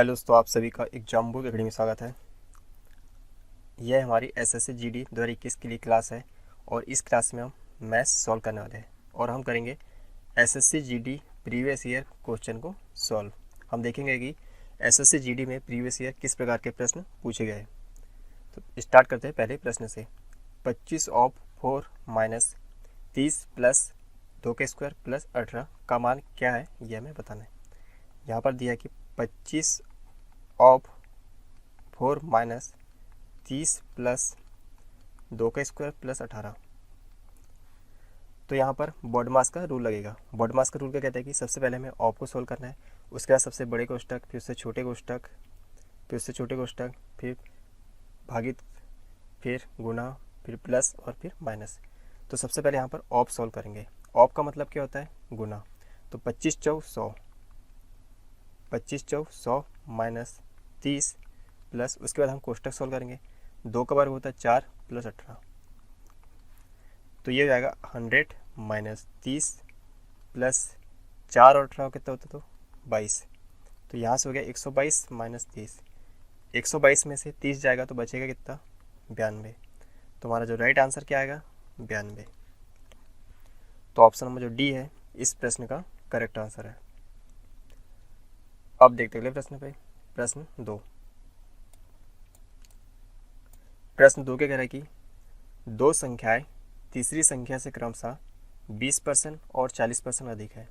Hello दोस्तों, आप सभी का एग्जाम बुक एकेडमी में स्वागत है। यह हमारी एसएससी जीडी 2021 के लिए क्लास है और इस क्लास में हम मैथ्स सॉल्व करने वाले हैं और हम करेंगे SSC GD previous year question को सॉल्व। हम देखेंगे कि एसएससी जीडी में प्रीवियस ईयर किस प्रकार के प्रश्न पूछे गए हैं। तो स्टार्ट करते हैं पहले प्रश्न से। 25 ऑफ 4 माइनस 30 प्लस 2 के स्क्वायर प्लस 18 का मान क्या है, यह हमें बताना है। यहाँ पर दिया है कि 25 ऑफ 4 माइनस 30 प्लस 2 का स्क्वायर प्लस 18। तो यहाँ पर बॉडमास का रूल लगेगा। बॉडमास का रूल क्या कहता है कि सबसे पहले हमें ऑफ को सोल्व करना है, उसके बाद सबसे बड़े कोष्ठक, फिर उससे छोटे कोष्ठक, फिर उससे छोटे कोष्ठक, फिर भागित, फिर गुणा, फिर प्लस और फिर माइनस। तो सबसे पहले यहाँ पर ऑफ सोल्व करेंगे। ऑफ का मतलब क्या होता है? गुना। तो 25 चौक 100, 25 चौक 100 माइनस 30 प्लस, उसके बाद हम कोष्ठक सोल्व करेंगे। 2 का वर्ग होता है 4 प्लस 18, तो ये हो जाएगा 100 माइनस 30 प्लस 4 और 18 कितना होता है? तो 22। तो यहाँ से हो गया 122 माइनस 30। 122 में से 30 जाएगा तो बचेगा कितना? 92। तो हमारा जो राइट आंसर क्या आएगा? 92। तो ऑप्शन नंबर जो डी है इस प्रश्न का करेक्ट आंसर है। अब देखते अगले प्रश्न पे। प्रश्न 2। प्रश्न 2 क्या कह रहा है कि दो संख्याएं तीसरी संख्या से क्रमशः 20% और 40% अधिक है।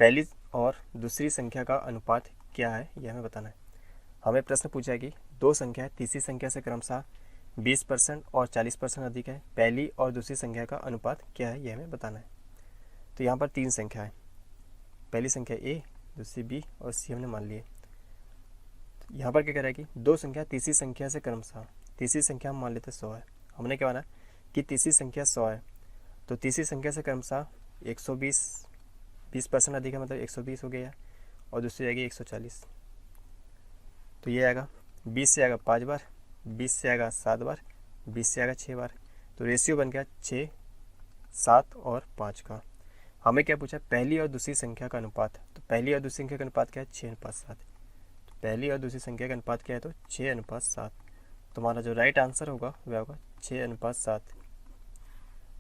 पहली और दूसरी संख्या का अनुपात क्या है, यह हमें बताना है। हमें प्रश्न पूछा है कि दो संख्याएं तीसरी संख्या से क्रमशः 20% और 40% अधिक है, पहली और दूसरी संख्या का अनुपात क्या है, यह हमें बताना है। तो यहाँ पर तीन संख्या है, पहली संख्या ए, दूसरी बी और सी हमने मान लिए। यहाँ पर क्या कह रहा है कि दो संख्या तीसरी संख्या से क्रमशः, तीसरी संख्या हम मान लेते 100 है। हमने क्या माना कि तीसरी संख्या 100 है, तो तीसरी संख्या से क्रमशः 120, 20% अधिक है मतलब 120 हो गया, और दूसरी आएगी 140। तो ये आएगा 20 से आएगा 5 बार, 20 से आएगा 7 बार, 20 से आएगा 6 बार। तो रेशियो बन गया 6, 7 और 5 का। हमें क्या पूछा? पहली और दूसरी संख्या का अनुपात। तो पहली और दूसरी संख्या का अनुपात क्या है? 6:7। तो पहली और दूसरी संख्या का अनुपात क्या है? तो 6:7। तुम्हारा जो राइट आंसर होगा वह होगा 6:7।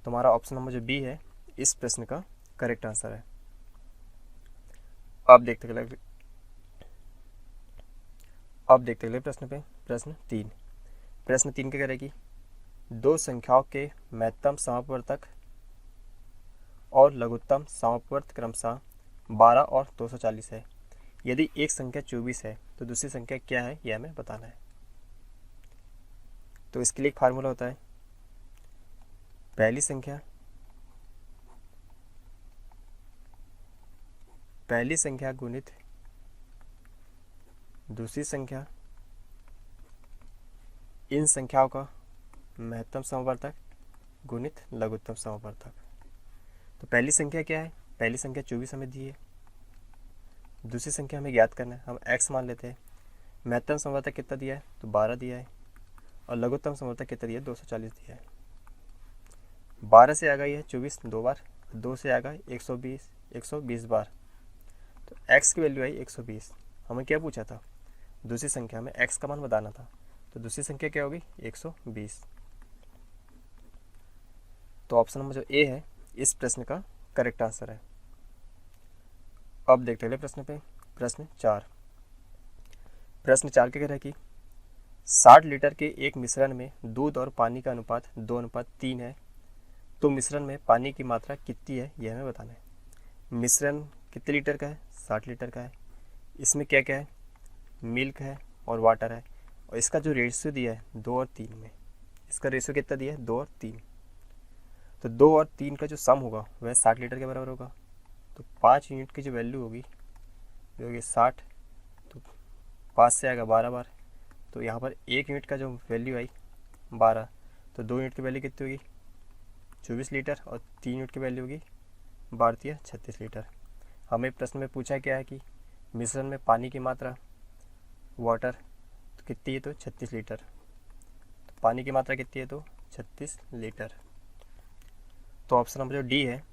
तुम्हारा ऑप्शन नंबर जो बी है इस प्रश्न का करेक्ट आंसर है। अब देखते अगले प्रश्न पे। प्रश्न 3। प्रश्न 3 क्या कह रहा है कि दो संख्याओं के महत्तम समापवर्तक और लघुत्तम समापवर्त क्रमशः 12 और 240 है। यदि एक संख्या 24 है तो दूसरी संख्या क्या है, यह हमें बताना है। तो इसके लिए एक फार्मूला होता है, पहली संख्या गुणित दूसरी संख्या, इन संख्याओं का महत्तम समवर्तक गुणित लघुत्तम समवर्तक। तो पहली संख्या क्या है? पहली संख्या 24 हमें दी है, दूसरी संख्या हमें ज्ञात करना है, हम x मान लेते हैं। महत्तम समवर्तक कितना दिया है? तो 12 दिया है, और लघुत्तम समवर्तक कितना दिया है? 240 दिया है। 12 से आ गई है 24 2 बार, 2 से आ गया 120 बार, तो x की वैल्यू आई 120। हमें क्या पूछा था? दूसरी संख्या में x का मान बताना था, तो दूसरी संख्या क्या होगी? 120। तो ऑप्शन नंबर जो ए है इस प्रश्न का करेक्ट आंसर है। अब देखते अगले प्रश्न पे। प्रश्न 4। प्रश्न 4 क्या कह रहा है कि 60 लीटर के एक मिश्रण में दूध और पानी का अनुपात 2:3 है, तो मिश्रण में पानी की मात्रा कितनी है, यह हमें बताना है। मिश्रण कितने लीटर का है? 60 लीटर का है। इसमें क्या क्या है? मिल्क है और वाटर है, और इसका जो रेशियो दिया है 2 और 3 में, इसका रेशियो कितना दिया है? 2 और 3। तो 2 और 3 का जो सम होगा वह 60 लीटर के बराबर होगा। तो 5 यूनिट की जो वैल्यू होगी वो होगी 60, तो 5 से आएगा 12 बार, तो यहाँ पर 1 यूनिट का जो वैल्यू आई 12, तो 2 यूनिट की वैल्यू कितनी होगी? 24 लीटर, और 3 यूनिट की वैल्यू होगी 12 36 लीटर। हमें प्रश्न में पूछा क्या है कि मिश्रण में पानी की मात्रा, वाटर, तो कितनी है? तो 36 लीटर। तो पानी की मात्रा कितनी है? तो 36 लीटर। तो ऑप्शन नंबर जो डी है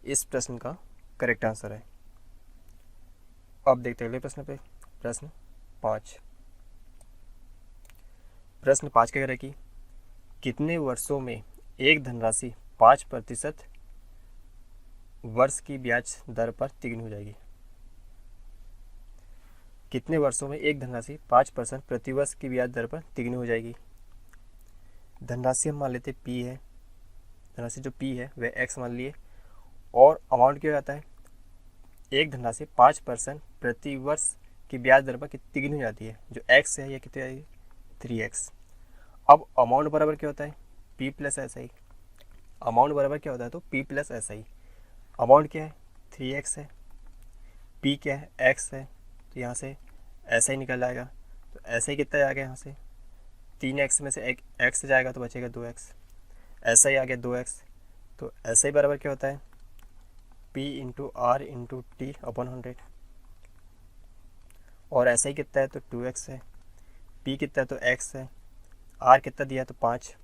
इस प्रश्न का करेक्ट आंसर है। अब देखते हैं अगले प्रश्न पे। प्रश्न 5। प्रश्न 5 क्या कह रहा है कि कितने वर्षों में एक धनराशि 5% वर्ष की ब्याज दर पर तिगुनी हो जाएगी। कितने वर्षों में एक धनराशि 5% प्रतिवर्ष की ब्याज दर पर तिगुनी हो जाएगी। धनराशि हम मान लेते P है, धनराशि जो P है वह x मान लिए, और अमाउंट क्या आता है, एक धनराशि 5% प्रति वर्ष की ब्याज दर पर कितनी तिगुनी हो जाती है, जो x है यह कितनी आएगी 3x। अब अमाउंट बराबर क्या होता है P plus S I. Amount बराबर क्या होता है तो P plus S I. Amount क्या है 3x है, P क्या है x है, तो यहाँ से ऐसा ही निकल जाएगा। तो ऐसे ही कितना जाएगा, यहाँ से 3x में से एक x जाएगा तो बचेगा 2x, ऐसा ही आ गया 2x। तो ऐसा ही बराबर क्या होता है P into R into T upon 100, और ऐसा ही कितना है तो 2x है, P कितना है तो x है, R कितना दिया तो 5,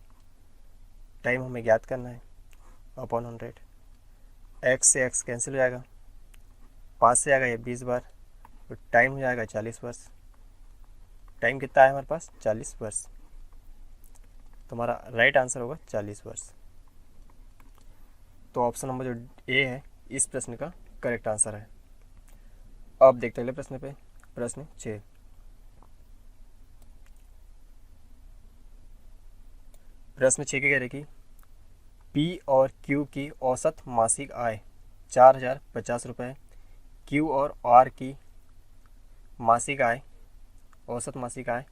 टाइम हमें ज्ञात करना है अपॉन 100। x से x कैंसिल हो जाएगा, 5 से आएगा ये 20 बार, तो टाइम हो जाएगा 40 वर्ष। टाइम कितना है हमारे पास 40 वर्ष, तो हमारा राइट आंसर होगा 40 वर्ष। तो ऑप्शन नंबर जो ए है इस प्रश्न का करेक्ट आंसर है। अब देखते हैं अगले प्रश्न पे, प्रश्न 6। प्रश्न 6 के कह रहे कि P और Q की औसत मासिक आय 4050 रुपये, Q और R की मासिक आय, औसत मासिक आय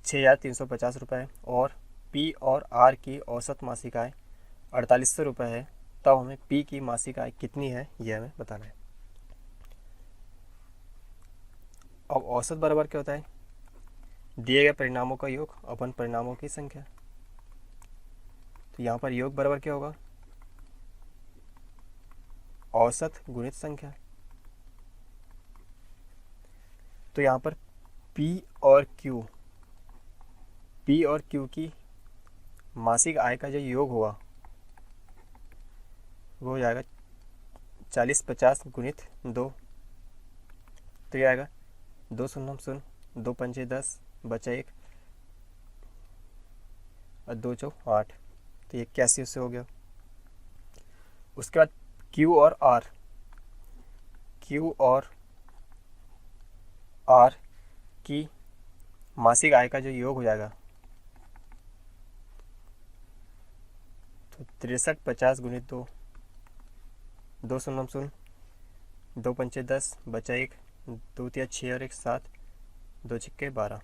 6350 रुपये, और P और R की औसत मासिक आय 4800 रुपये है, तब हमें P की मासिक आय कितनी है यह हमें बताना है। अब औसत बराबर क्या होता है, दिए गए परिणामों का योग अपन परिणामों की संख्या। तो यहाँ पर योग बराबर क्या होगा, औसत गुणित संख्या। तो यहाँ पर P और Q की मासिक आय का जो योग होगा वो हो जाएगा 4050 गुणित 2, तो ये आएगा 2 शून्य शून्य, 2 पंचे 10, बचा 1 और 2 चौ 8, तो ये 81 से हो गया। उसके बाद Q और R की मासिक आय का जो योग हो जाएगा तो 6350 गुणित 2, 2 शून्य शून्य, 2 पंचे 10, बचा 1, 2 तिया 6 और 1 7, 2 छिक्के 12।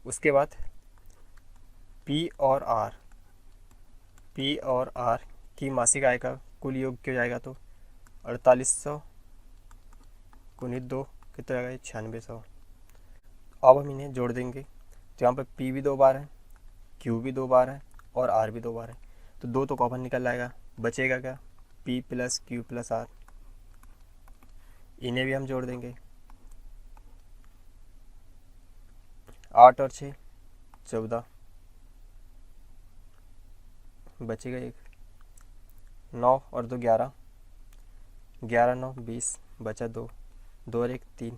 उसके बाद P और R की मासिक आय का कुल योग क्या हो जाएगा तो 4800 गुणित 2 कितना जाएगा 9600। अब हम इन्हें जोड़ देंगे, तो यहाँ पर P भी 2 बार है, Q भी 2 बार है और R भी 2 बार है, तो 2 तो कॉमन निकल जाएगा, बचेगा क्या P plus Q plus R। इन्हें भी हम जोड़ देंगे, 8 और 6 14, बचेगा 1, 9 और 2 11, 11 9 20, बचा 2, 2 और 1 3,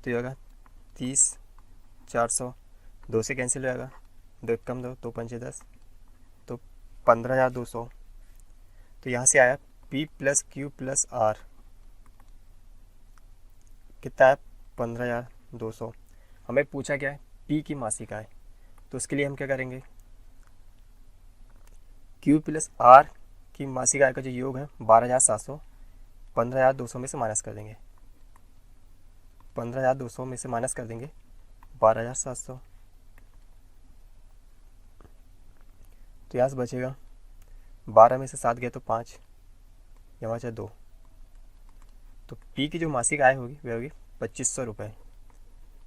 तो ये होगा 30 400, 2 से कैंसिल हो जाएगा, 2 एक कम 2, 2 पंचे 10, तो 15200। तो यहाँ से आया P plus Q plus R कितना है 15200। हमें पूछा क्या है P की मासिक आय, तो उसके लिए हम क्या करेंगे, Q प्लस R की मासिक आय का जो योग है 12700, 15200 में से माइनस कर देंगे, 15200 में से माइनस कर देंगे 12700, तो यहाँ से बचेगा 12 में से 7 गया तो 5, यहाँ बचा 2। तो P की जो मासिक आय होगी वह होगी 2500 रुपये।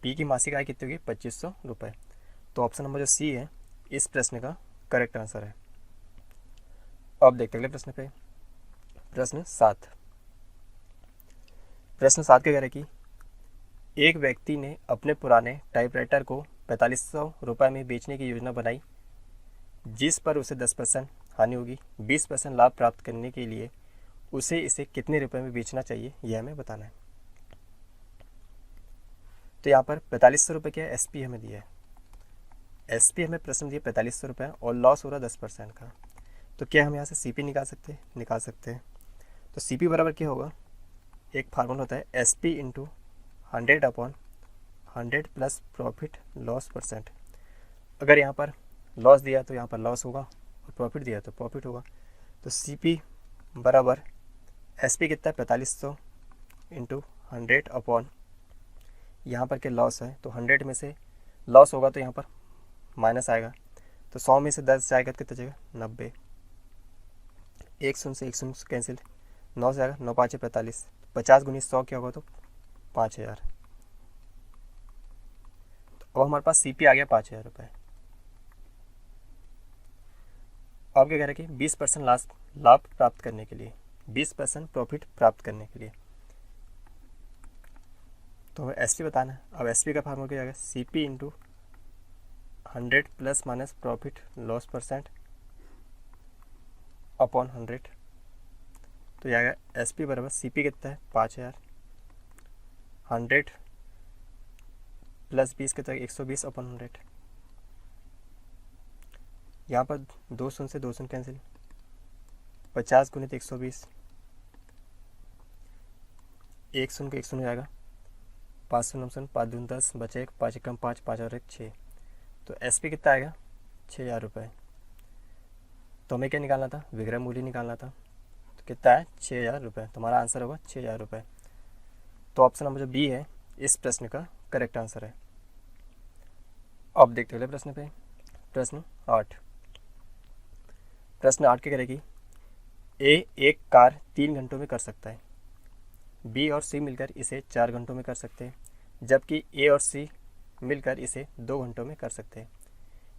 P की मासिक आय कितनी होगी 2500 रुपये। तो ऑप्शन नंबर जो सी है इस प्रश्न का करेक्ट आंसर है। अब देखते अगले प्रश्न पे, प्रश्न 7। प्रश्न 7 के कह रहे कि एक व्यक्ति ने अपने पुराने टाइपराइटर को 4500 रुपये में बेचने की योजना बनाई, जिस पर उसे 10% हानि होगी। 20% लाभ प्राप्त करने के लिए उसे इसे कितने रुपए में बेचना चाहिए यह हमें बताना है। तो यहाँ पर 4500 क्या है, एस पी हमें दिया है, एस पी हमें प्रश्न दिया 4500 और लॉस हो रहा 10% का। तो क्या हम यहाँ से सी पी निकाल सकते हैं। तो सी पी बराबर क्या होगा, एक फार्मूला होता है S P into 100/100 plus profit loss percent. अगर यहाँ पर लॉस दिया तो यहाँ पर लॉस होगा और प्रॉफिट दिया तो प्रॉफिट होगा। तो सी पी बराबर एस पी कितना है 4500 इंटू 100/, यहाँ पर क्या लॉस है तो 100 में से लॉस होगा तो यहाँ पर माइनस आएगा, तो 100 में से 10 जाएगा तो कितना जाएगा 90, 1 से 1 कैंसिल, 9 से आएगा 9 5 45, 50 गुनी 100 क्या होगा तो 5000। तो अब हमारे पास सी पी आ गया 5000 रुपये। अब क्या कह रहे हैं कि 20% लाभ प्राप्त करने के लिए, 20% प्रॉफिट प्राप्त करने के लिए तो हमें एस पी बताना है। अब एस पी का फार्मूला क्या जाएगा, C P into 100 plus minus profit loss percent upon 100। तो यह आएगा एस पी बराबर सी पी कितना है 5000, 100 प्लस 20 कितना है 120 अपॉन 100। यहाँ पर 2 से 2 कैंसिल, 50 गुणित 120, 1 1 जाएगा, 5 9 5 दून 10 बचे 1, 5 कम 5, 5 और 1 6। तो एस पी कितना आएगा 6000 रुपये। तो हमें क्या निकालना था, विक्रय मूल्य निकालना था। तो कितना है 6000 रुपये, तो हमारा आंसर होगा 6000 रुपये। तो ऑप्शन नंबर जो बी है इस प्रश्न का करेक्ट आंसर है। अब देखते अगले प्रश्न पे, प्रश्न 8। प्रश्न 8 क्या करेगी, ए एक कार 3 घंटों में कर सकता है, बी और सी मिलकर इसे 4 घंटों में कर सकते हैं, जबकि ए और सी मिलकर इसे 2 घंटों में कर सकते हैं।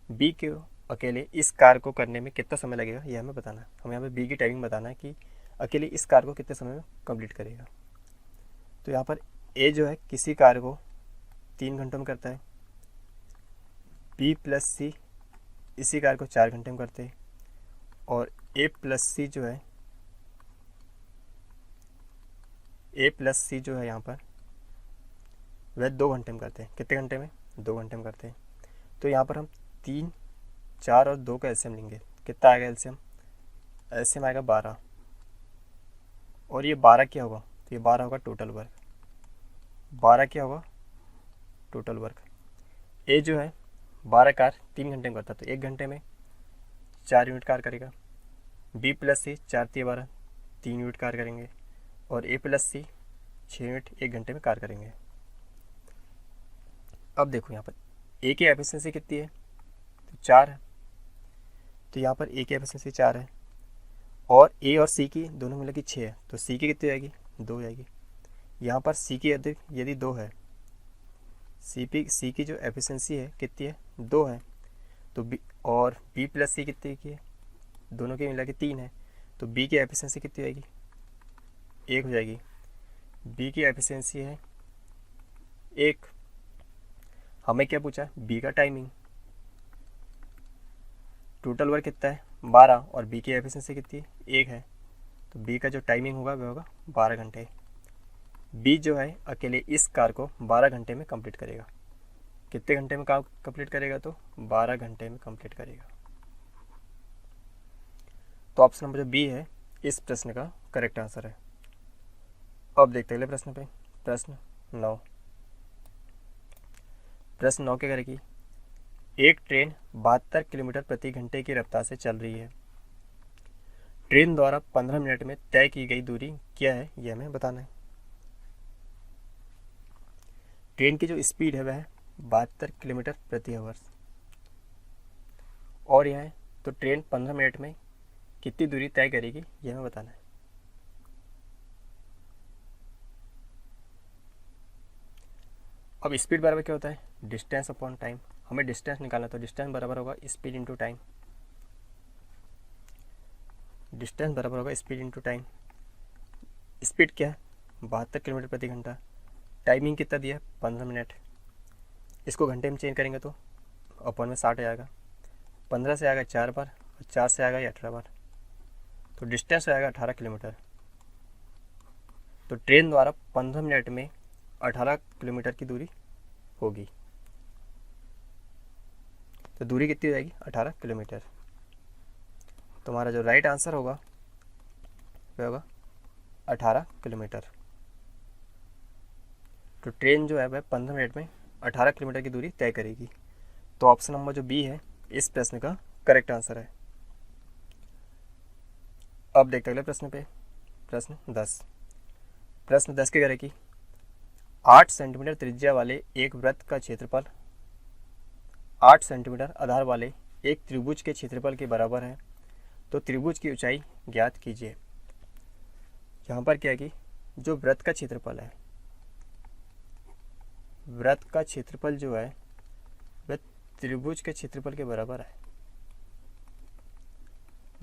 बी को अकेले इस कार को करने में कितना समय लगेगा यह हमें बताना है। हमें यहाँ पे बी की टाइमिंग बताना है कि अकेले इस कार को कितने समय में कंप्लीट करेगा। तो यहाँ पर ए जो है किसी कार को 3 घंटों में करता है, बी प्लस सी इसी कार को 4 घंटे में करते हैं, और ए प्लस सी जो है यहाँ पर वह 2 घंटे में करते हैं। कितने घंटे में, 2 घंटे में करते हैं। तो यहाँ पर हम 3 4 और 2 का एलसीएम लेंगे। कितना आएगा एलसीएम, एलसीएम आएगा 12, और ये 12 क्या होगा, तो ये 12 होगा टोटल वर्क, 12 क्या होगा टोटल वर्क। ए जो है 12 कार 3 घंटे में करता है, तो 1 घंटे में 4 यूनिट कार करेगा। बी प्लस सी 4 3 12 3 यूनिट कार करेंगे, और ए प्लस सी 6 यूनिट 1 घंटे में कार करेंगे। अब देखो यहाँ पर ए की एफिशिएंसी कितनी है, तो 4 है। तो यहाँ पर ए की एफिशिएंसी 4 है, और ए और सी की दोनों मिला कि 6 है, तो सी की कितनी आएगी 2 आएगी। यहाँ पर सी की यदि 2 है, सी की जो एफिशिएंसी है कितनी है 2 है, तो बी और बी प्लस सी कितनी की है, दोनों के मिला के 3 है, तो बी की एफिशिएंसी कितनी आएगी 1 हो जाएगी। बी की एफिशिएंसी है 1। हमें क्या पूछा, बी का टाइमिंग, टोटल वर्क कितना है 12, और बी की एफिशिएंसी कितनी है 1 है, तो बी का जो टाइमिंग होगा वह होगा 12 घंटे। बी जो है अकेले इस कार को 12 घंटे में कंप्लीट करेगा। कितने घंटे में काम कंप्लीट करेगा, तो 12 घंटे में कंप्लीट करेगा। तो ऑप्शन नंबर जो बी है इस प्रश्न का करेक्ट आंसर है। अब देखते हैं अगले प्रश्न पे, प्रश्न 9। प्रश्न 9 क्या करेगी, एक ट्रेन 72 किलोमीटर प्रति घंटे की रफ्तार से चल रही है। ट्रेन द्वारा 15 मिनट में तय की गई दूरी क्या है यह हमें बताना है। ट्रेन की जो स्पीड है वह है 72 किलोमीटर प्रति आवर्स, और यह है तो ट्रेन 15 मिनट में कितनी दूरी तय करेगी यह हमें बताना है। अब स्पीड बराबर क्या होता है, डिस्टेंस अपॉन टाइम। हमें डिस्टेंस निकालना, तो डिस्टेंस बराबर होगा स्पीड इंटू टाइम। डिस्टेंस बराबर होगा स्पीड इंटू टाइम। स्पीड क्या है 72 किलोमीटर प्रति घंटा, टाइमिंग कितना दिया है 15 मिनट। इसको घंटे में चेंज करेंगे तो अपॉन में 60 आएगा, 15 से आएगा 4 बार, और 4 से आएगा 18 बार, तो डिस्टेंस आएगा 18 किलोमीटर। तो ट्रेन द्वारा 15 मिनट में 18 किलोमीटर की दूरी होगी। तो दूरी कितनी हो जाएगी? 18 किलोमीटर। तुम्हारा जो राइट आंसर होगा वह होगा 18 किलोमीटर। तो ट्रेन जो है वह 15 मिनट में 18 किलोमीटर की दूरी तय करेगी। तो ऑप्शन नंबर जो बी है इस प्रश्न का करेक्ट आंसर है। अब देखते अगले प्रश्न पे। प्रश्न 10। प्रश्न 10 के कह रहे कि 8 सेंटीमीटर त्रिज्या वाले एक वृत्त का क्षेत्रफल 8 सेंटीमीटर आधार वाले एक त्रिभुज के क्षेत्रफल के बराबर है, तो त्रिभुज की ऊंचाई ज्ञात कीजिए। यहाँ पर क्या है कि जो वृत्त का क्षेत्रफल है, वृत्त का क्षेत्रफल जो है वह त्रिभुज के क्षेत्रफल के बराबर है।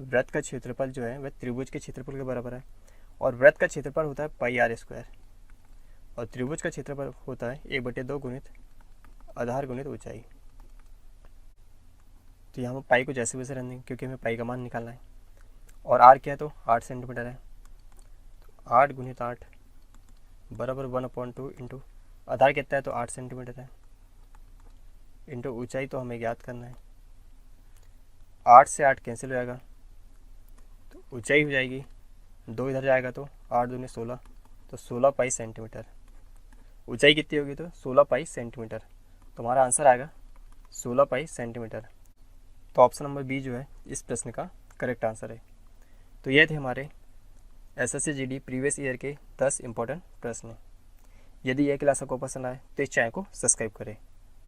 वृत्त का क्षेत्रफल जो है वह त्रिभुज के क्षेत्रफल के बराबर है, और वृत्त का क्षेत्रफल होता है पाई आर स्क्वायर, और त्रिभुज का क्षेत्रफल होता है 1/2 गुणित आधार गुणित ऊंचाई। तो यहाँ पाई को जैसे वैसे रहने देंगे क्योंकि हमें पाई का मान निकालना है। और आर क्या है? तो 8 सेंटीमीटर है। तो 8 गुणित 8 बराबर 1/2 इंटू आधार कितना है? तो 8 सेंटीमीटर है, इंटू ऊंचाई तो हमें ज्ञात करना है। 8 से 8 कैंसिल हो जाएगा, तो ऊंचाई हो जाएगी 2 इधर जाएगा तो 8 दूनी 16, तो 16 पाई सेंटीमीटर। ऊंचाई कितनी होगी? तो 16 पाई सेंटीमीटर। तो हमारा आंसर आएगा 16 पाई सेंटीमीटर। तो ऑप्शन नंबर बी जो है इस प्रश्न का करेक्ट आंसर है। तो ये थे हमारे एसएससी जीडी प्रीवियस ईयर के 10 इंपॉर्टेंट प्रश्न। यदि यह क्लास आपको पसंद आए तो इस चैनल को सब्सक्राइब करें।